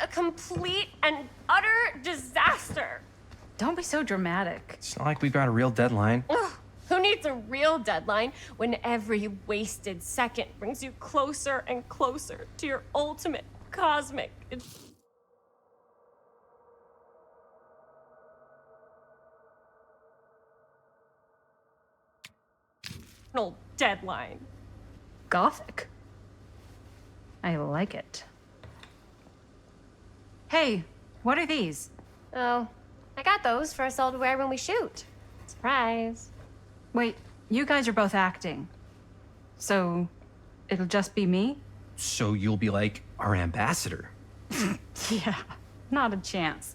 a complete and utter disaster. Don't be so dramatic. It's not like we've got a real deadline. Ugh, who needs a real deadline when every wasted second brings you closer and closer to your ultimate cosmic deadline? Gothic. I like it. Hey, what are these? Oh, I got those for us all to wear when we shoot. Surprise. Wait, you guys are both acting. So, it'll just be me? So you'll be like our ambassador. Yeah, not a chance.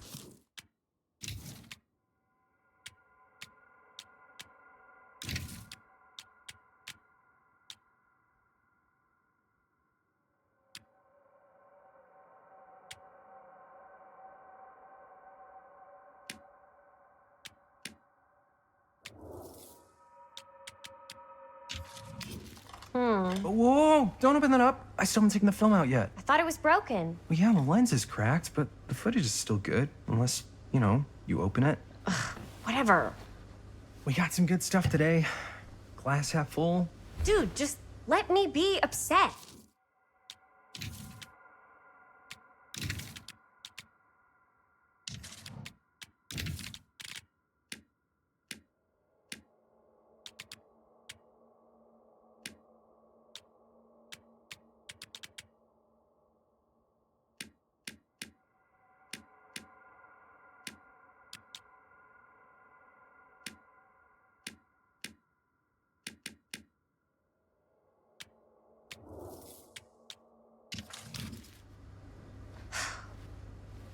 Whoa, don't open that up. I still haven't taken the film out yet. I thought it was broken. Well, yeah, the lens is cracked, but the footage is still good. Unless, you open it. Whatever. We got some good stuff today. Glass half full. Dude, just let me be upset.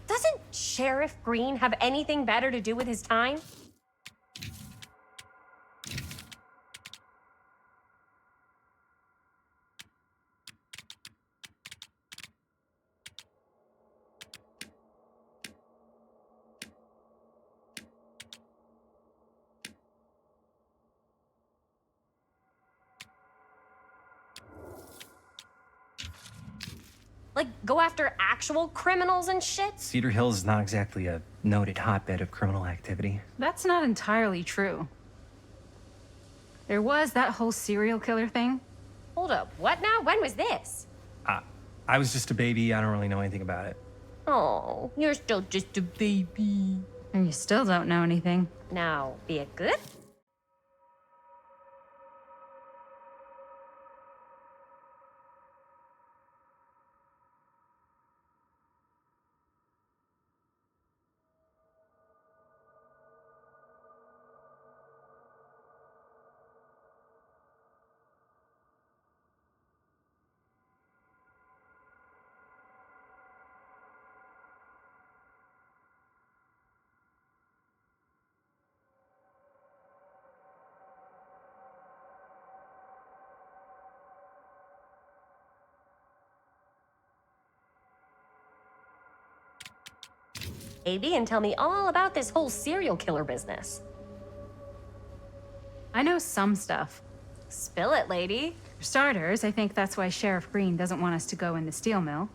Doesn't Sheriff Green have anything better to do with his time? Like, go after actual criminals and shit? Cedar Hills is not exactly a noted hotbed of criminal activity. That's not entirely true. There was that whole serial killer thing. Hold up, what now? When was this? I was just a baby. I don't really know anything about it. Oh, you're still just a baby. And you still don't know anything. Now, be it good? Baby, and tell me all about this whole serial killer business. I know some stuff. Spill it, lady. For starters, I think that's why Sheriff Green doesn't want us to go in the steel mill.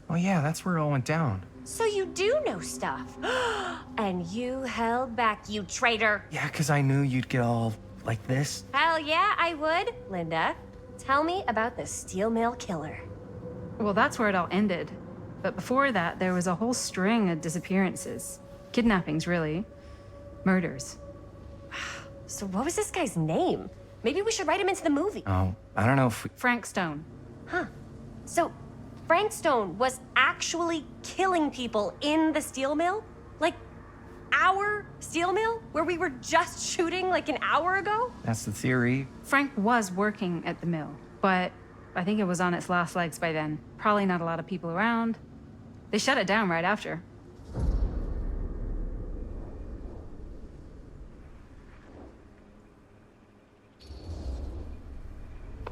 Oh yeah, that's where it all went down. So you do know stuff. And you held back, you traitor. Yeah, because I knew you'd get all like this. Hell yeah, I would. Linda, tell me about the steel mill killer. Well, that's where it all ended. But before that, there was a whole string of disappearances. Kidnappings, really. Murders. So what was this guy's name? Maybe we should write him into the movie. Oh, I don't know if we... Frank Stone. Huh. So Frank Stone was actually killing people in the steel mill? Like our steel mill? Where we were just shooting like an hour ago? That's the theory. Frank was working at the mill, but I think it was on its last legs by then. Probably not a lot of people around. They shut it down right after.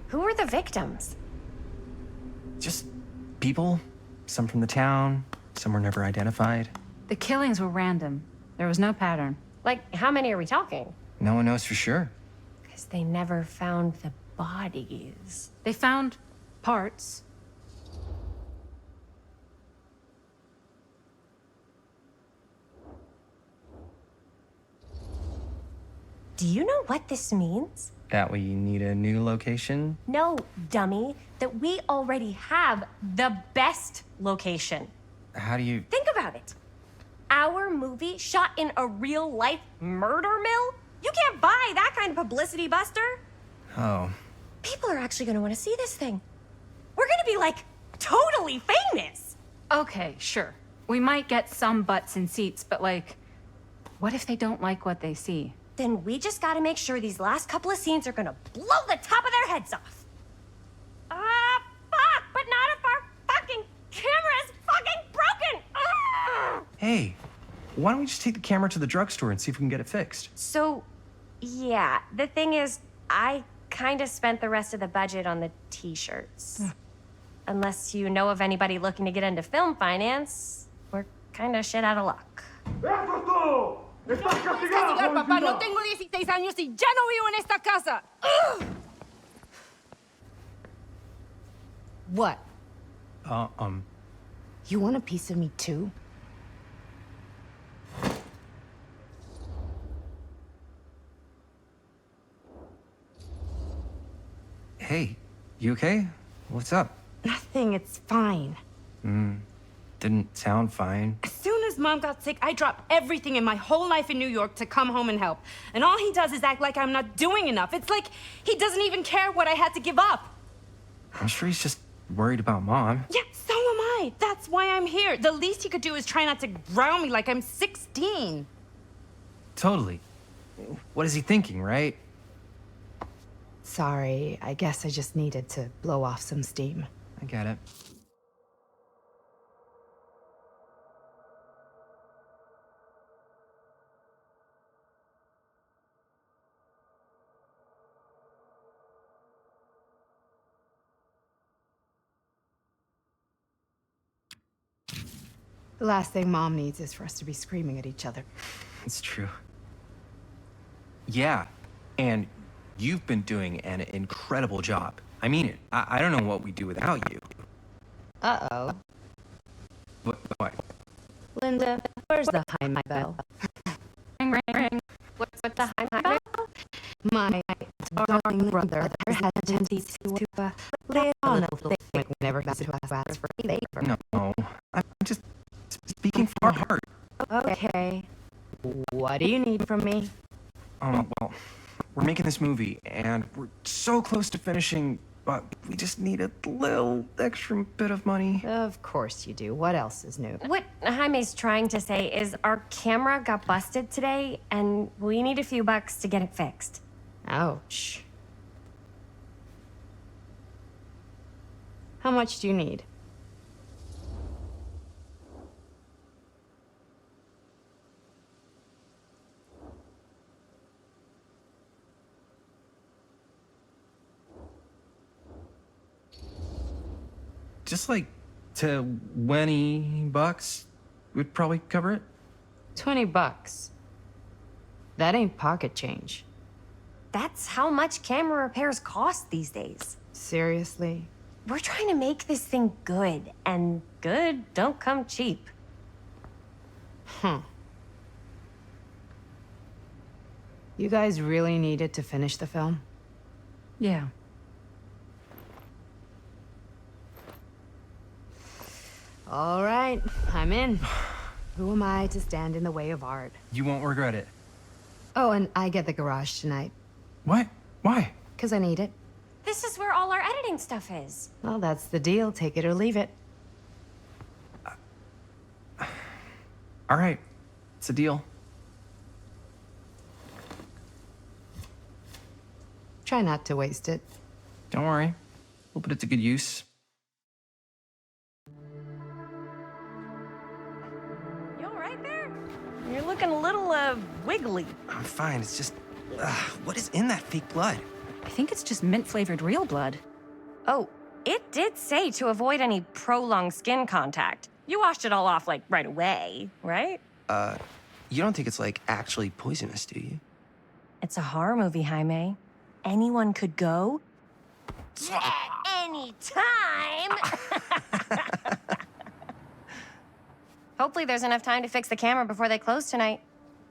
Who were the victims? Just people. Some from the town. Some were never identified. The killings were random. There was no pattern. Like, how many are we talking? No one knows for sure. Because they never found the bodies. They found parts. Do you know what this means? That we need a new location? No, dummy. That we already have the best location. How do you... Think about it. Our movie shot in a real-life murder mill? You can't buy that kind of publicity, Buster. Oh. People are actually gonna want to see this thing. We're gonna be, like, totally famous. Okay, sure. We might get some butts in seats, but like, what if they don't like what they see? Then we just gotta make sure these last couple of scenes are gonna blow the top of their heads off. Fuck! But not if our fucking camera is fucking broken! Hey, why don't we just take the camera to the drugstore and see if we can get it fixed? So, yeah, the thing is, I kinda spent the rest of the budget on the t-shirts. Unless you know of anybody looking to get into film finance, we're kinda shit out of luck. ¡Eso es todo! ¡Estás castigada, Castigar, papá. No jovencita! tengo 16 años y ya no vivo en esta casa. Ugh. What? You want a piece of me too? Hey, you okay? What's up? Nothing, it's fine. Didn't sound fine. As soon as Mom got sick, I dropped everything in my whole life in New York to come home and help. And all he does is act like I'm not doing enough. It's like he doesn't even care what I had to give up. I'm sure he's just worried about Mom. Yeah, so am I. That's why I'm here. The least he could do is try not to ground me like I'm 16. Totally. What is he thinking, right? Sorry, I guess I just needed to blow off some steam. I get it. The last thing Mom needs is for us to be screaming at each other. It's true. Yeah, and you've been doing an incredible job. I mean it. I don't know what we'd do without you. Uh-oh. What? Linda, where's the Jaime bell? Ring, ring, ring. What's the high? My darling brother has a tendency to lay on a little thing whenever he to ask for a favor. No, I'm just speaking from our heart. Okay. What do you need from me? Well, we're making this movie, and we're so close to finishing, but we just need a little extra bit of money. Of course you do. What else is new? What Jaime's trying to say is our camera got busted today, and we need a few bucks to get it fixed. Ouch. How much do you need? Just like $20 would probably cover it. $20. That ain't pocket change. That's how much camera repairs cost these days. Seriously? We're trying to make this thing good, and good don't come cheap. Huh. You guys really needed to finish the film? Yeah. All right, I'm in. Who am I to stand in the way of art? You won't regret it. Oh, and I get the garage tonight, What? Why? 'cause I need it. This is where all our editing stuff is. Well, that's the deal. Take it or leave it. All right, it's a deal. Try not to waste it. Don't worry. We'll put it to good use. You all right there? You're looking a little, wiggly. I'm fine. It's just, what is in that fake blood? I think it's just mint-flavored real blood. Oh, it did say to avoid any prolonged skin contact. You washed it all off, like, right away, right? You don't think it's, like, actually poisonous, do you? It's a horror movie, Jaime. Anyone could go at any time. Hopefully there's enough time to fix the camera before they close tonight.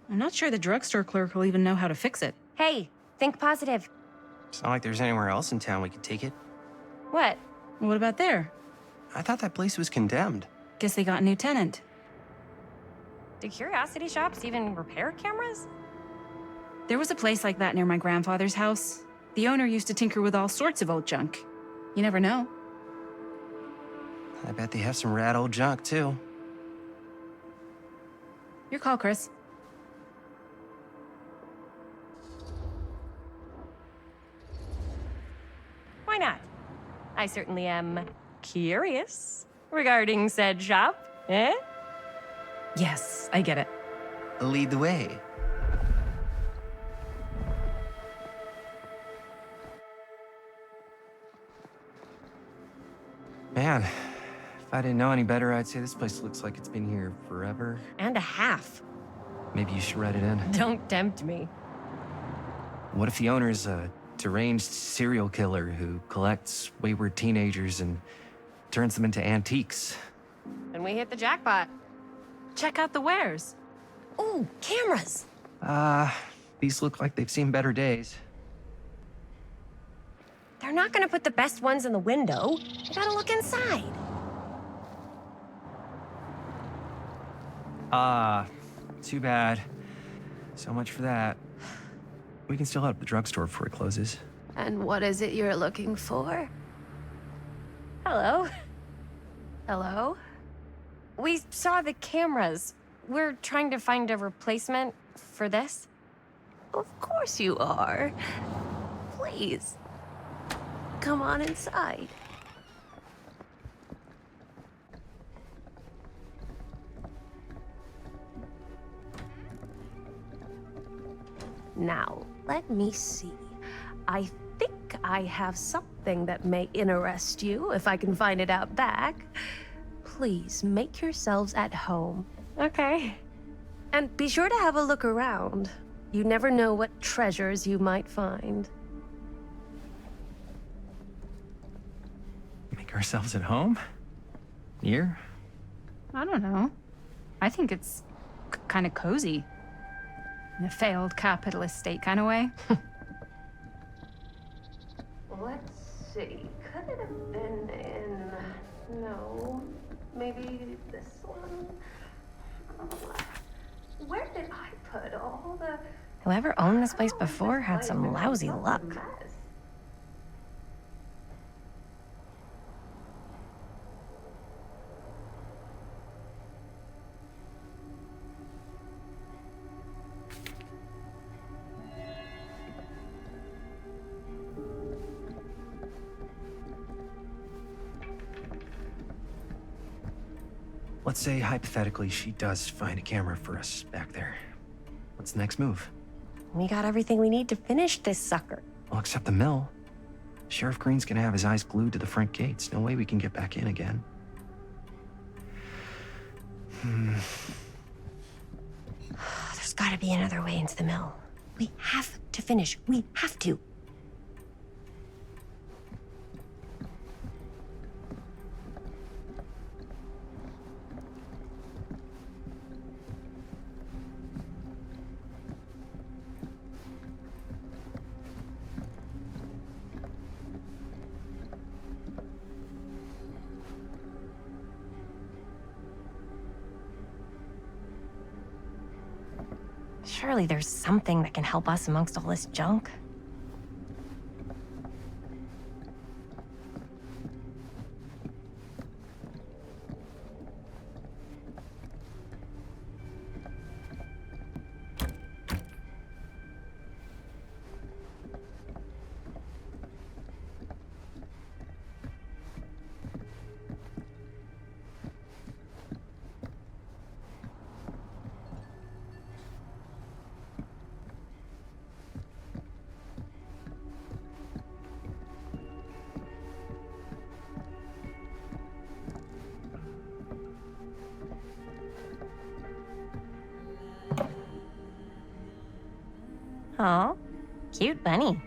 I'm not sure the drugstore clerk will even know how to fix it. Hey, think positive. It's not like there's anywhere else in town we could take it. What? What about there? I thought that place was condemned. Guess they got a new tenant. Do curiosity shops even repair cameras? There was a place like that near my grandfather's house. The owner used to tinker with all sorts of old junk. You never know. I bet they have some rad old junk, too. Your call, Chris. Why not? I certainly am curious regarding said shop, eh? Yes, I get it. Lead the way. Man, if I didn't know any better, I'd say this place looks like it's been here forever. And a half. Maybe you should write it in. Don't tempt me. What if the owner's a deranged serial killer who collects wayward teenagers and turns them into antiques? And we hit the jackpot. Check out the wares. Ooh, cameras! These look like they've seen better days. They're not gonna put the best ones in the window. You gotta look inside. Too bad. So much for that. We can still head up the drugstore before it closes. And what is it you're looking for? Hello. Hello? We saw the cameras. We're trying to find a replacement for this. Of course you are. Please. Come on inside. Now, let me see. I think I have something that may interest you, if I can find it out back. Please make yourselves at home. Okay. And be sure to have a look around. You never know what treasures you might find. Make ourselves at home? Here? I don't know. I think it's kind of cozy. In a failed capitalist state kind of way. Let's see. Could it have been in... No. Maybe this one? Where did I put all the... Whoever owned this place before had some lousy luck. Let's say, hypothetically, she does find a camera for us back there. What's the next move? We got everything we need to finish this sucker. Well, except the mill. Sheriff Green's gonna have his eyes glued to the front gates. No way we can get back in again. There's gotta be another way into the mill. We have to finish. We have to. Surely there's something that can help us amongst all this junk. Aw, cute bunny.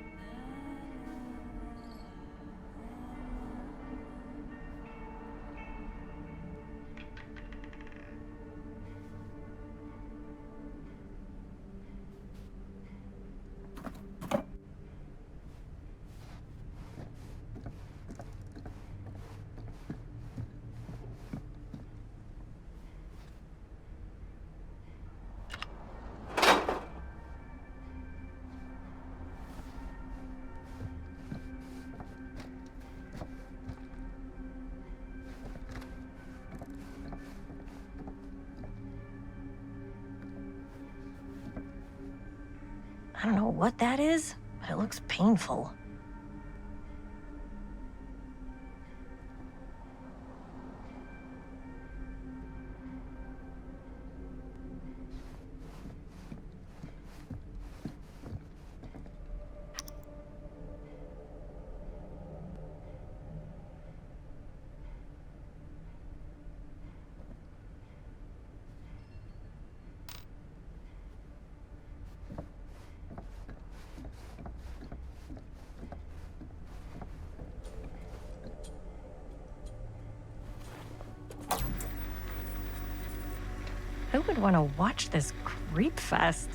I don't know what that is, but it looks painful. Who would want to watch this creep fest?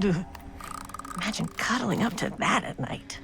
Ugh. Imagine cuddling up to that at night.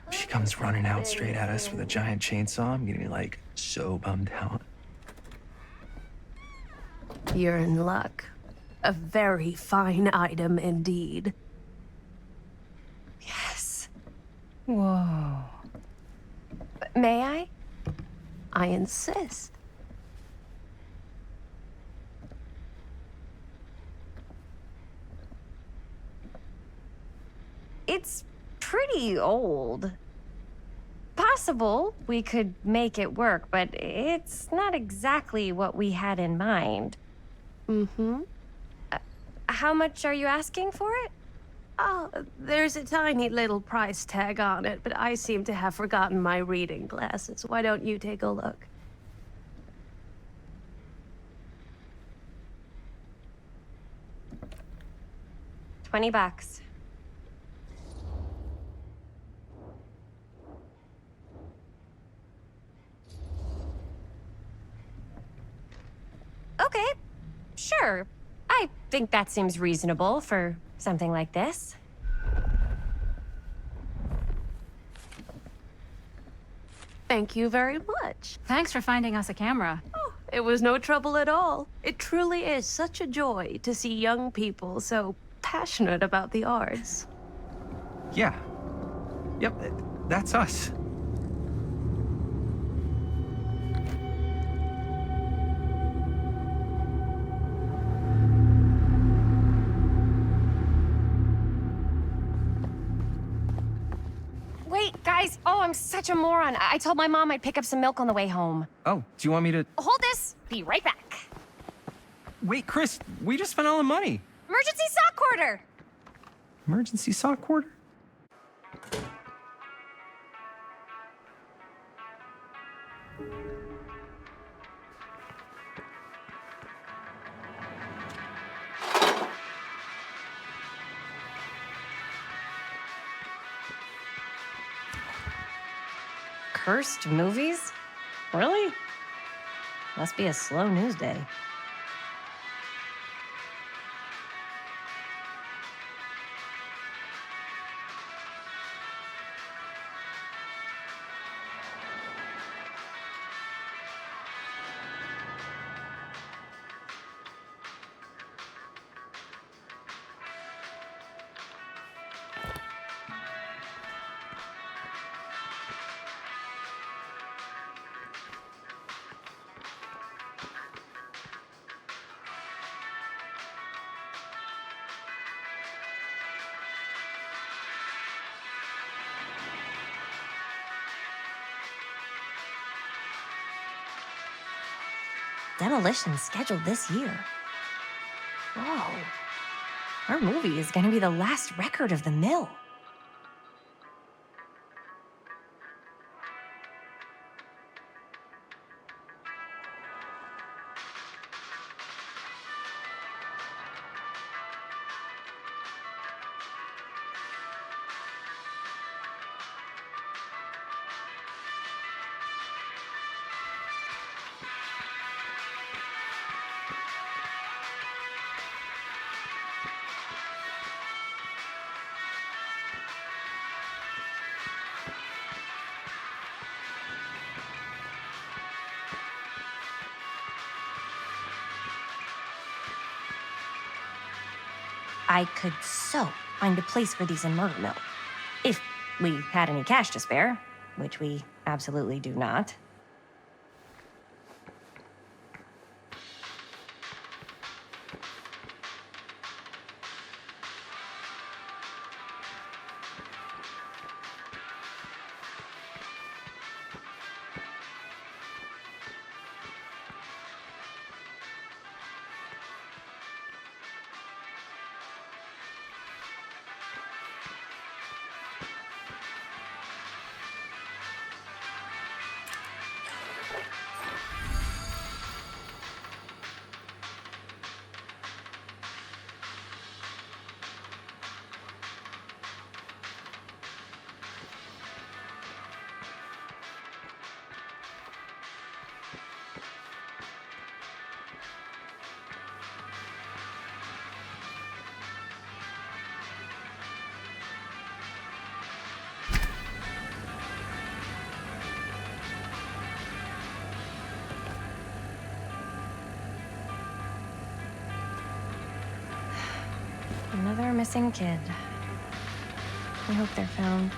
She comes running out straight at us with a giant chainsaw. I'm getting like so bummed out. You're in luck. A very fine item indeed. Yes. Whoa. May I? I insist. It's pretty old. Possible we could make it work, but it's not exactly what we had in mind. Mm-hmm. How much are you asking for it? Oh, there's a tiny little price tag on it, but I seem to have forgotten my reading glasses. Why don't you take a look? $20. Okay, sure. I think that seems reasonable for something like this. Thank you very much. Thanks for finding us a camera. Oh, it was no trouble at all. It truly is such a joy to see young people so passionate about the arts. Yeah. Yep, that's us. Wait, guys. Oh, I'm such a moron. I told my mom I'd pick up some milk on the way home. Oh, do you want me to... Hold this. Be right back. Wait, Chris, we just spent all the money. Emergency sock order. Emergency sock quarter? First movies? Really? Must be a slow news day. Demolition scheduled this year. Whoa. Our movie is gonna be the last record of the mill. I could so find a place for these in Murder Mill. If we had any cash to spare, which we absolutely do not. Another missing kid. I hope they're found.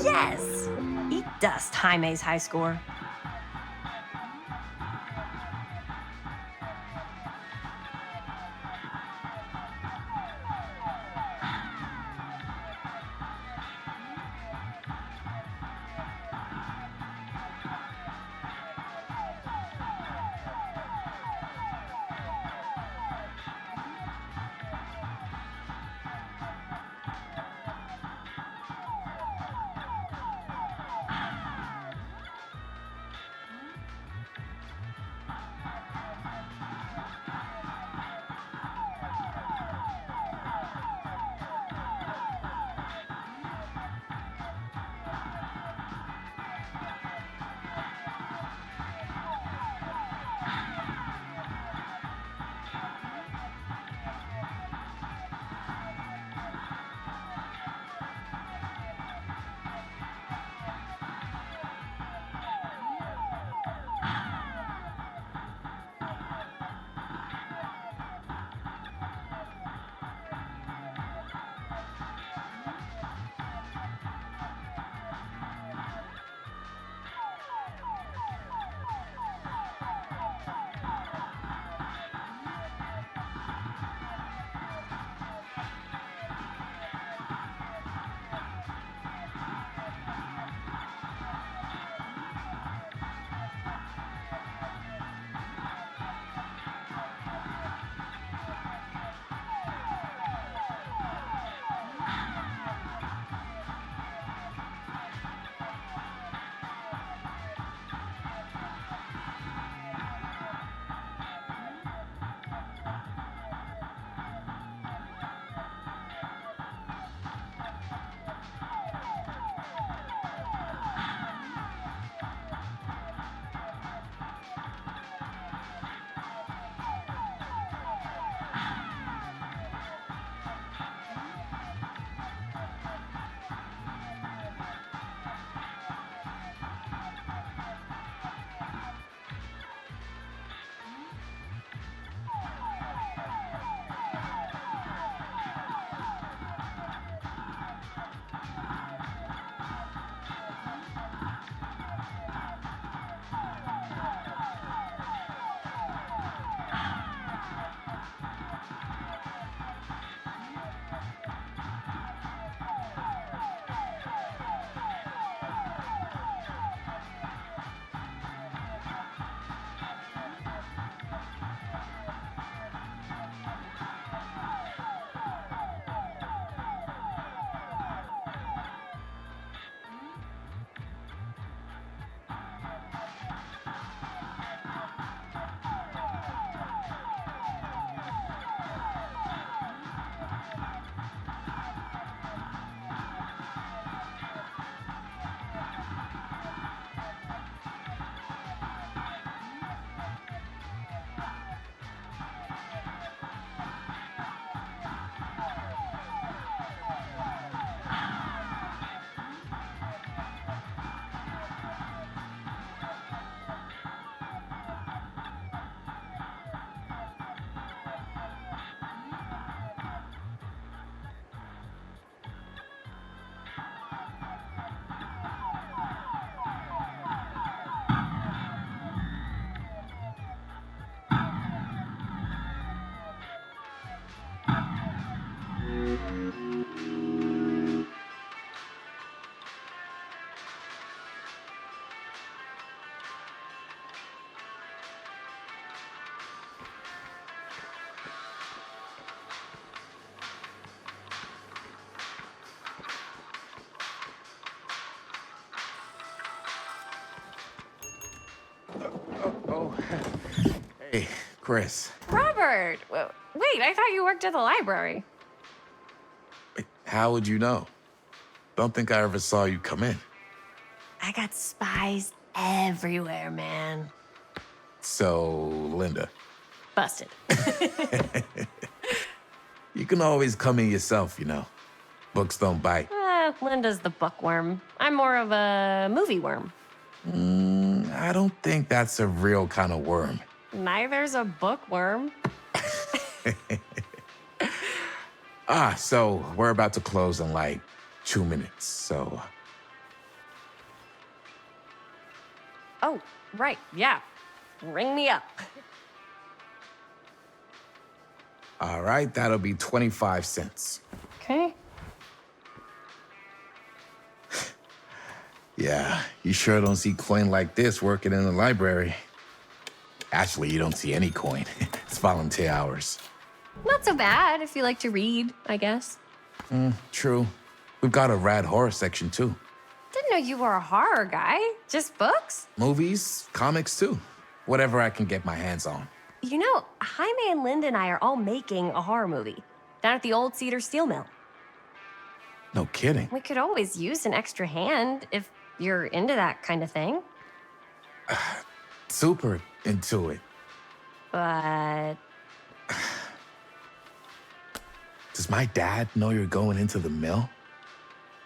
Yes! Eat dust, Jaime's high score. Chris. Robert! Wait, I thought you worked at the library. How would you know? Don't think I ever saw you come in. I got spies everywhere, man. So, Linda, Busted. you can always come in yourself, you know. Books don't bite. Linda's the bookworm. I'm more of a movie worm. I don't think that's a real kind of worm. Neither's a bookworm. So we're about to close in like 2 minutes, so... Oh, right, yeah. Ring me up. All right, that'll be 25 cents. Okay. Yeah, you sure don't see coin like this working in the library. Actually, you don't see any coin. It's volunteer hours. Not so bad if you like to read, I guess. True. We've got a rad horror section, too. Didn't know you were a horror guy. Just books? Movies, comics, too. Whatever I can get my hands on. You know, Jaime and Linda and I are all making a horror movie down at the old Cedar Steel Mill. No kidding. We could always use an extra hand if you're into that kind of thing. Super into it. But Does my dad know you're going into the mill?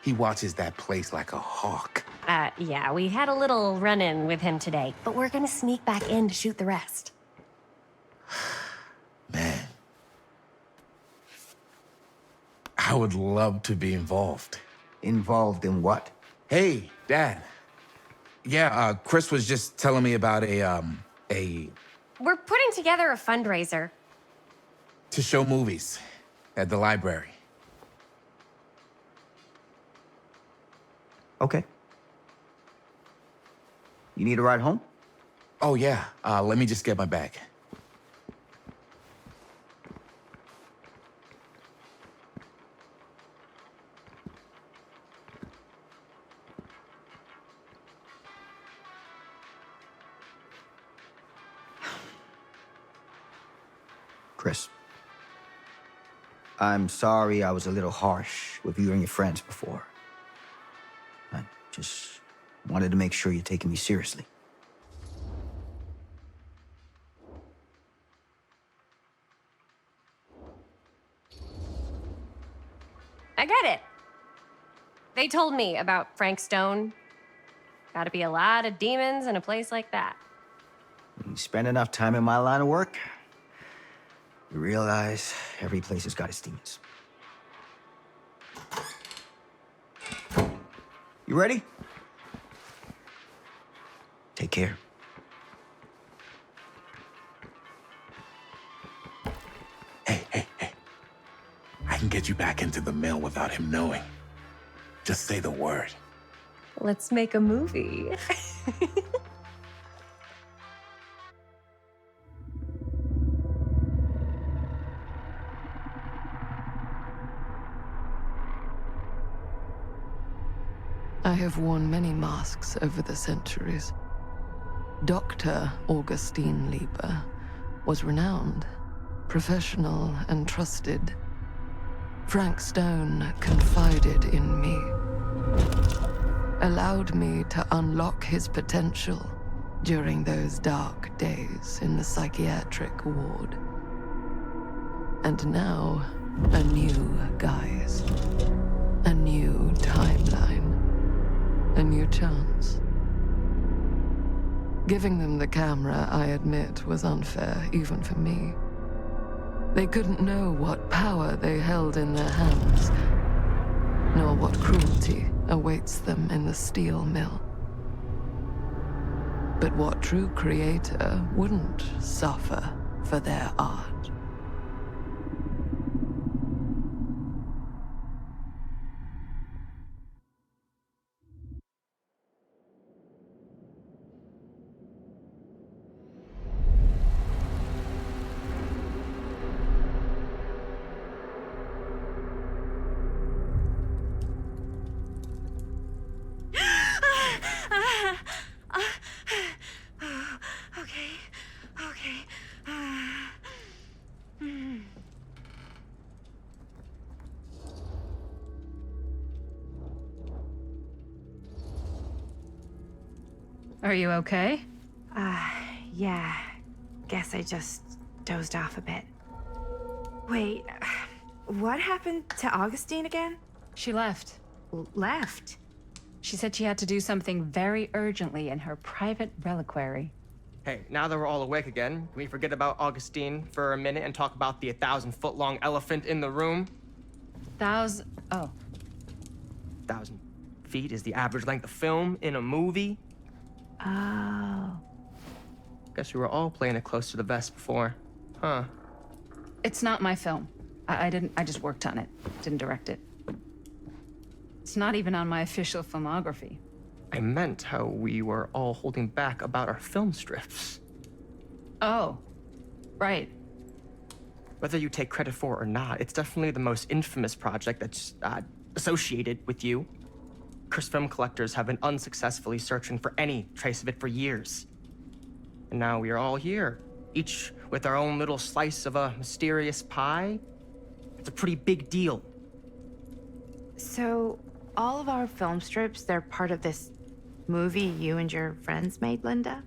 He watches that place like a hawk. yeah, we had a little run-in with him today, but we're gonna sneak back in to shoot the rest. Man. I would love to be involved. Involved in what? Hey, Dad. Yeah, Chris was just telling me about a We're putting together a fundraiser. to show movies at the library. Okay. You need a ride home? Oh, yeah. Let me just get my bag. Chris. I'm sorry I was a little harsh with you and your friends before. I just wanted to make sure you're taking me seriously. I get it. They told me about Frank Stone. Gotta be a lot of demons in a place like that. When you spend enough time in my line of work, you realize every place has got its demons. You ready? Take care. Hey. I can get you back into the mill without him knowing. Just say the word. Let's make a movie. I have worn many masks over the centuries. Dr. Augustine Lieber was renowned, professional, and trusted. Frank Stone confided in me, allowed me to unlock his potential during those dark days in the psychiatric ward. And now, a new guise, a new timeline. A new chance. Giving them the camera, I admit, was unfair, even for me. They couldn't know what power they held in their hands, nor what cruelty awaits them in the steel mill. But what true creator wouldn't suffer for their art? Okay. Are you okay? Yeah. Guess I just dozed off a bit. Wait, what happened to Augustine again? She left. Left? She said she had to do something very urgently in her private reliquary. Hey, now that we're all awake again, can we forget about Augustine for a minute and talk about the 1,000-foot-long elephant in the room? Oh. 1,000 feet is the average length of film in a movie. Oh. Guess we were all playing it close to the vest before. Huh. It's not my film. I just worked on it. Didn't direct it. It's not even on my official filmography. I meant how we were all holding back about our film strips. Oh. Right. Whether you take credit for it or not, it's definitely the most infamous project that's associated with you. Cursed film collectors have been unsuccessfully searching for any trace of it for years. And now we are all here, each with our own little slice of a mysterious pie. It's a pretty big deal. So, all of our film strips, they're part of this movie you and your friends made, Linda?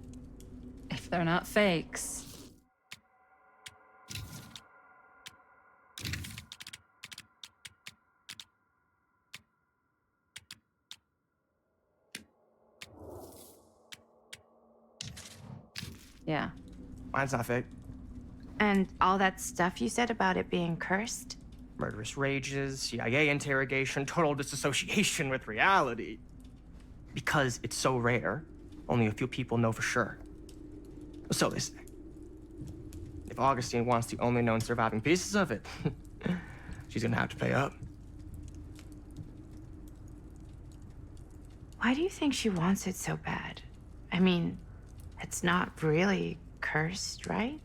If they're not fakes. Yeah. Mine's not fake. And all that stuff you said about it being cursed? Murderous rages, CIA interrogation, total disassociation with reality. Because it's so rare, only a few people know for sure. So they say. If Augustine wants the only known surviving pieces of it, she's gonna have to pay up. Why do you think she wants it so bad? I mean, it's not really cursed, right?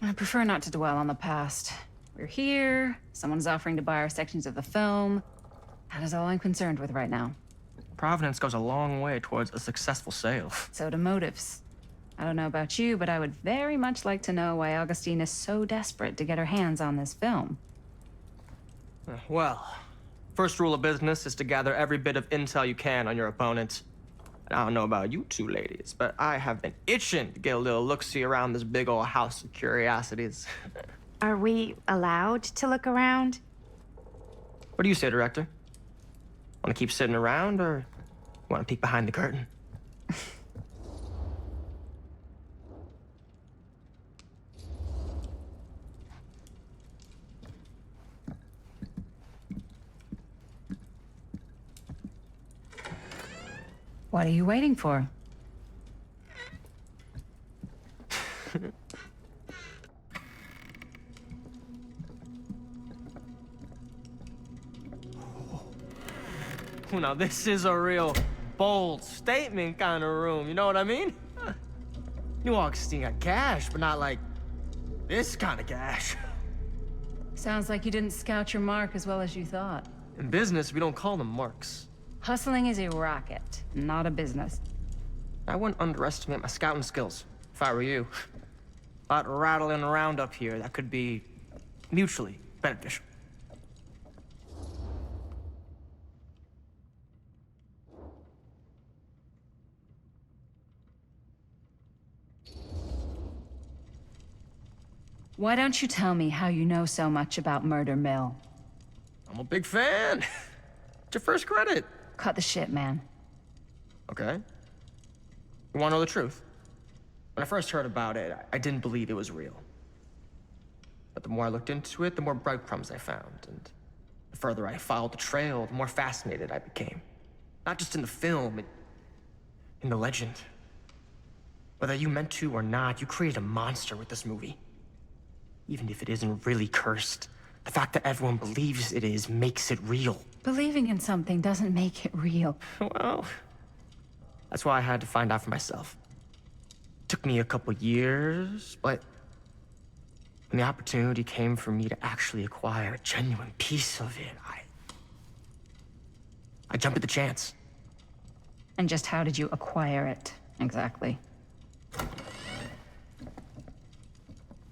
I prefer not to dwell on the past. We're here, someone's offering to buy our sections of the film. That is all I'm concerned with right now. Providence goes a long way towards a successful sale. So do motives. I don't know about you, but I would very much like to know why Augustine is so desperate to get her hands on this film. Well, first rule of business is to gather every bit of intel you can on your opponent. I don't know about you two ladies, but I have been itching to get a little look-see around this big old house of curiosities. Are we allowed to look around? What do you say, director? Want to keep sitting around, or want to peek behind the curtain? What are you waiting for? Now, this is a real bold statement kind of room, you know what I mean? New Augustine got cash, but not like this kind of cash. Sounds like you didn't scout your mark as well as you thought. In business, we don't call them marks. Hustling is a racket, not a business. I wouldn't underestimate my scouting skills, if I were you. A lot rattling around up here that could be mutually beneficial. Why don't you tell me how you know so much about Murder Mill? I'm a big fan. It's your first credit. Cut the shit, man. Okay. You want to know the truth? When I first heard about it, I didn't believe it was real. But the more I looked into it, the more breadcrumbs I found. And the further I followed the trail, the more fascinated I became. Not just in the film, in the legend. Whether you meant to or not, you created a monster with this movie. Even if it isn't really cursed, the fact that everyone believes it is makes it real. Believing in something doesn't make it real. Well, that's why I had to find out for myself. Took me a couple years, but when the opportunity came for me to actually acquire a genuine piece of it, I jumped at the chance. And just how did you acquire it, exactly?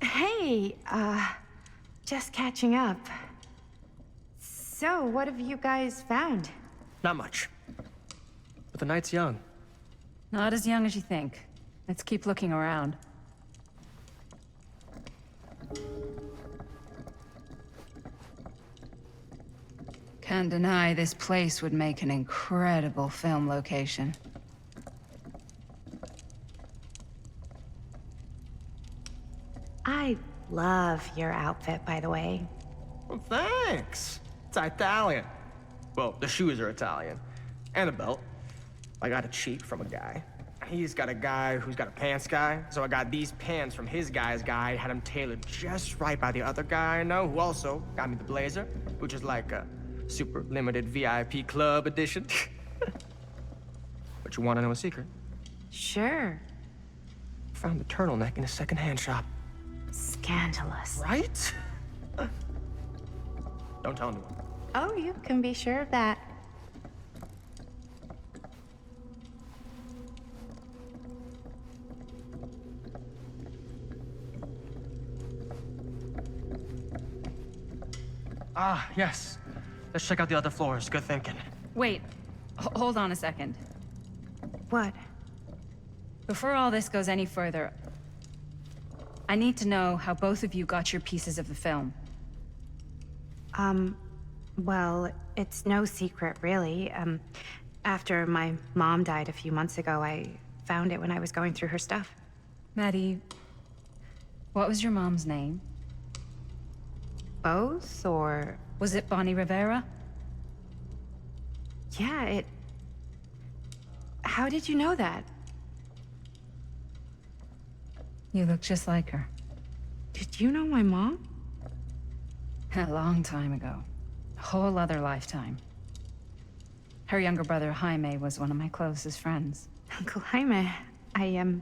Hey, just catching up. So, what have you guys found? Not much. But the night's young. Not as young as you think. Let's keep looking around. Can't deny this place would make an incredible film location. I love your outfit, by the way. Well, thanks. It's Italian. Well, the shoes are Italian. And the belt. I got it cheap from a guy. He's got a guy who's got a pants guy, so I got these pants from his guy's guy, had them tailored just right by the other guy I know, who also got me the blazer, which is like a super limited VIP club edition. But you want to know a secret? Sure. Found the turtleneck in a secondhand shop. Scandalous. Right? Don't tell anyone. Oh, you can be sure of that. Ah, yes. Let's check out the other floors. Good thinking. Wait, hold on a second. What? Before all this goes any further, I need to know how both of you got your pieces of the film. Well, it's no secret, really. After my mom died a few months ago, I found it when I was going through her stuff. Maddie, what was your mom's name? Both, or... Was it Bonnie Rivera? Yeah, How did you know that? You look just like her. Did you know my mom? A long time ago. A whole other lifetime. Her younger brother, Jaime, was one of my closest friends. Uncle Jaime. I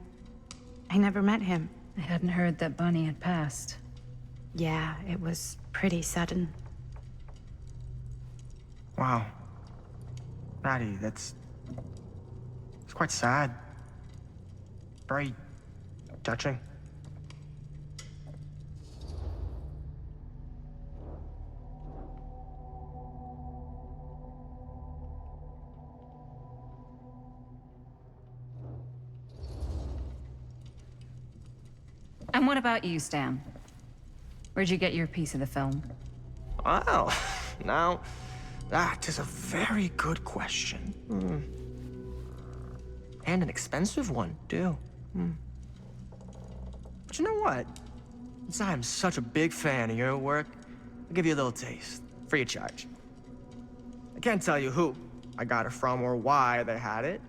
never met him. I hadn't heard that Bonnie had passed. Yeah, it was pretty sudden. Wow. Maddie, it's quite sad. Very touching. And what about you, Stan? Where'd you get your piece of the film? Well, now, that is a very good question. And an expensive one, too. But you know what? Since I'm such a big fan of your work, I'll give you a little taste, free of charge. I can't tell you who I got it from or why they had it.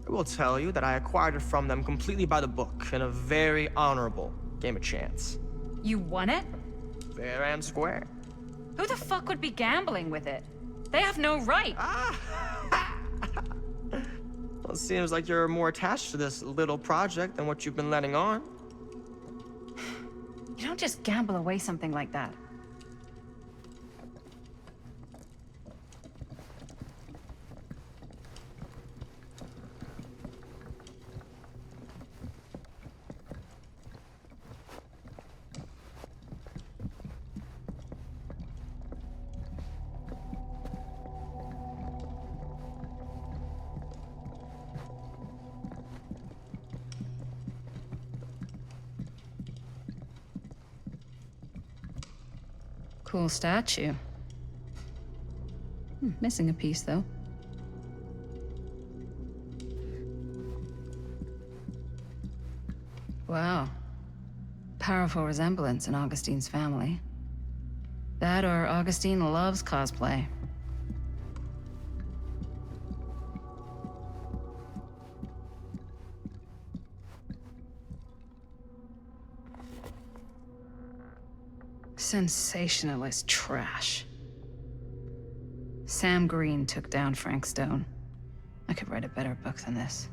I will tell you that I acquired it from them completely by the book in a very honorable game of chance. You won it? Fair and square. Who the fuck would be gambling with it? They have no right. Well, it seems like you're more attached to this little project than what you've been letting on. You don't just gamble away something like that. Cool statue. Missing a piece, though. Wow. Powerful resemblance in Augustine's family. That or Augustine loves cosplay. Sensationalist trash. Sam Green took down Frank Stone. I could write a better book than this.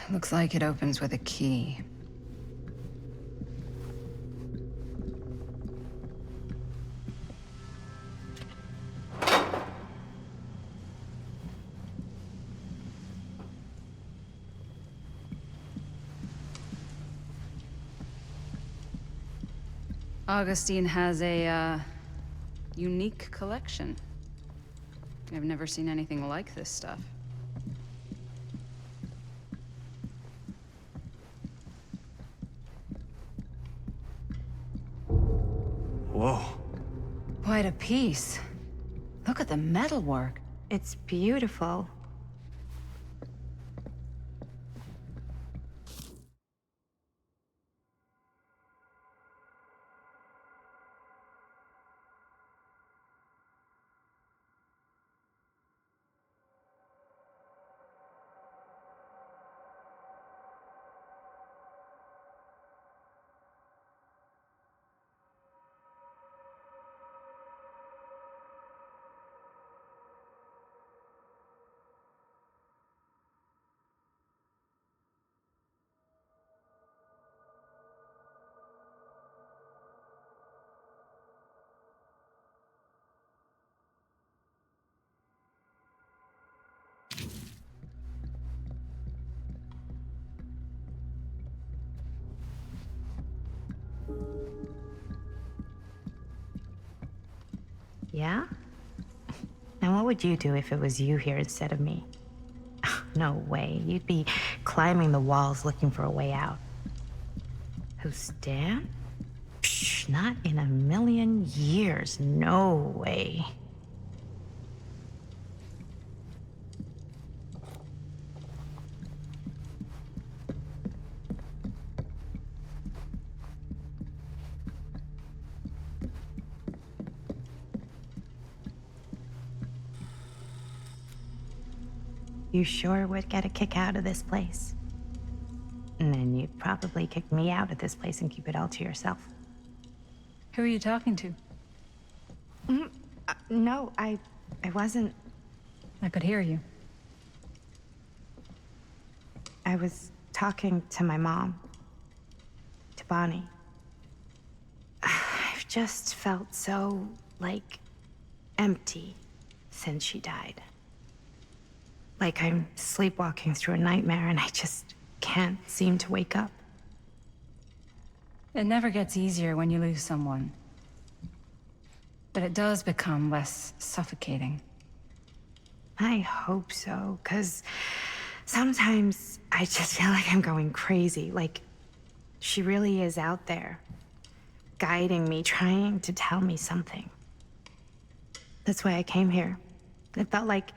Looks like it opens with a key. Augustine has a, unique collection. I've never seen anything like this stuff. Whoa. Quite a piece. Look at the metalwork. It's beautiful. Yeah? And what would you do if it was you here instead of me? No way. You'd be climbing the walls looking for a way out. Who's Dan? Psh, not in a million years. No way. You sure would get a kick out of this place. And then you'd probably kick me out of this place and keep it all to yourself. Who are you talking to? No, I wasn't. I could hear you. I was talking to my mom. To Bonnie. I've just felt so, like, empty since she died. Like I'm sleepwalking through a nightmare and I just can't seem to wake up. It never gets easier when you lose someone. But it does become less suffocating. I hope so, 'cause sometimes I just feel like I'm going crazy. Like she really is out there, guiding me, trying to tell me something. That's why I came here. It felt like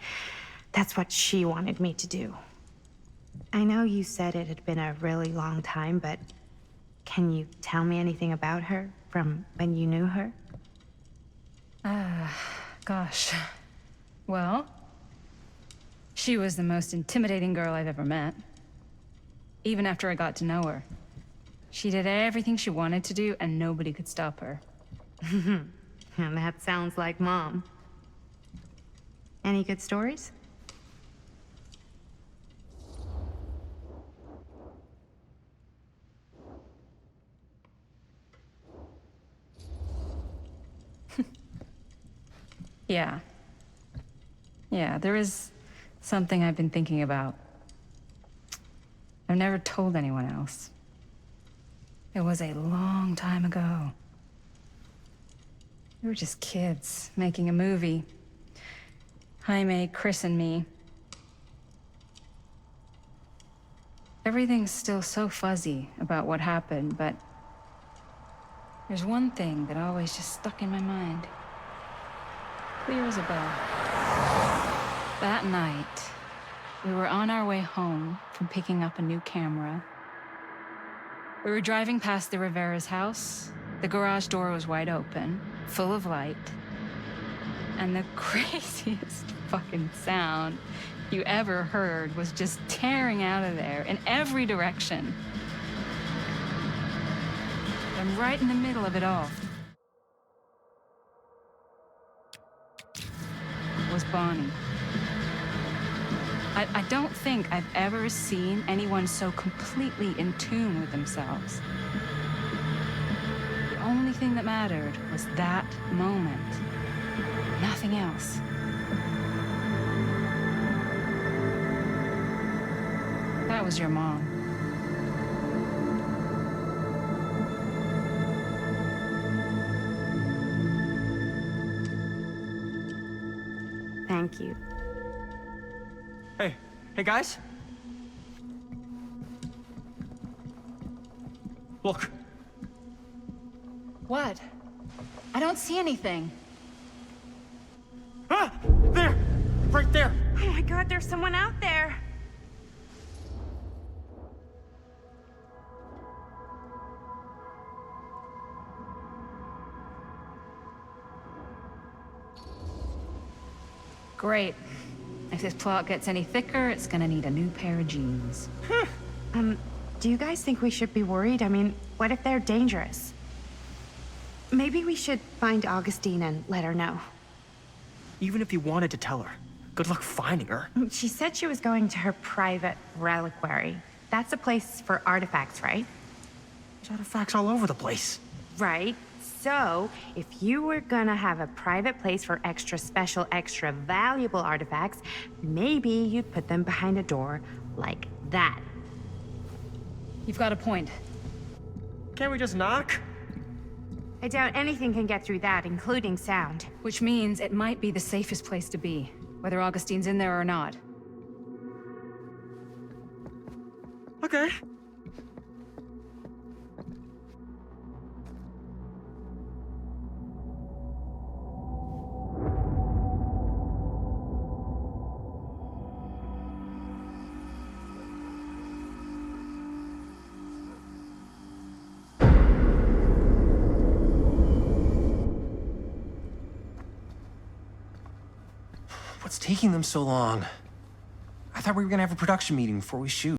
that's what she wanted me to do. I know you said it had been a really long time, but can you tell me anything about her from when you knew her? Gosh. Well, she was the most intimidating girl I've ever met. Even after I got to know her. She did everything she wanted to do, and nobody could stop her. And that sounds like Mom. Any good stories? Yeah, there is something I've been thinking about. I've never told anyone else. It was a long time ago. We were just kids making a movie. Jaime, Chris, and me. Everything's still so fuzzy about what happened, but there's one thing that always just stuck in my mind. Clear as a bell. That night, we were on our way home from picking up a new camera. We were driving past the Rivera's house. The garage door was wide open, full of light. And the craziest fucking sound you ever heard was just tearing out of there in every direction. I'm right in the middle of it all. Was Bonnie. I don't think I've ever seen anyone so completely in tune with themselves. The only thing that mattered was that moment. Nothing else. That was your mom. Thank you. Hey guys. Look. What? I don't see anything. Ah! There! Right there! Oh my god, there's someone out there. Great. If this plot gets any thicker, it's gonna need a new pair of jeans. Do you guys think we should be worried? I mean, what if they're dangerous? Maybe we should find Augustine and let her know. Even if you wanted to tell her, good luck finding her. She said she was going to her private reliquary. That's a place for artifacts, right? There's artifacts all over the place. Right. So, if you were gonna have a private place for extra special, extra valuable artifacts, maybe you'd put them behind a door like that. You've got a point. Can't we just knock? I doubt anything can get through that, including sound. Which means it might be the safest place to be, whether Augustine's in there or not. Okay. What's taking them so long? I thought we were gonna have a production meeting before we shoot.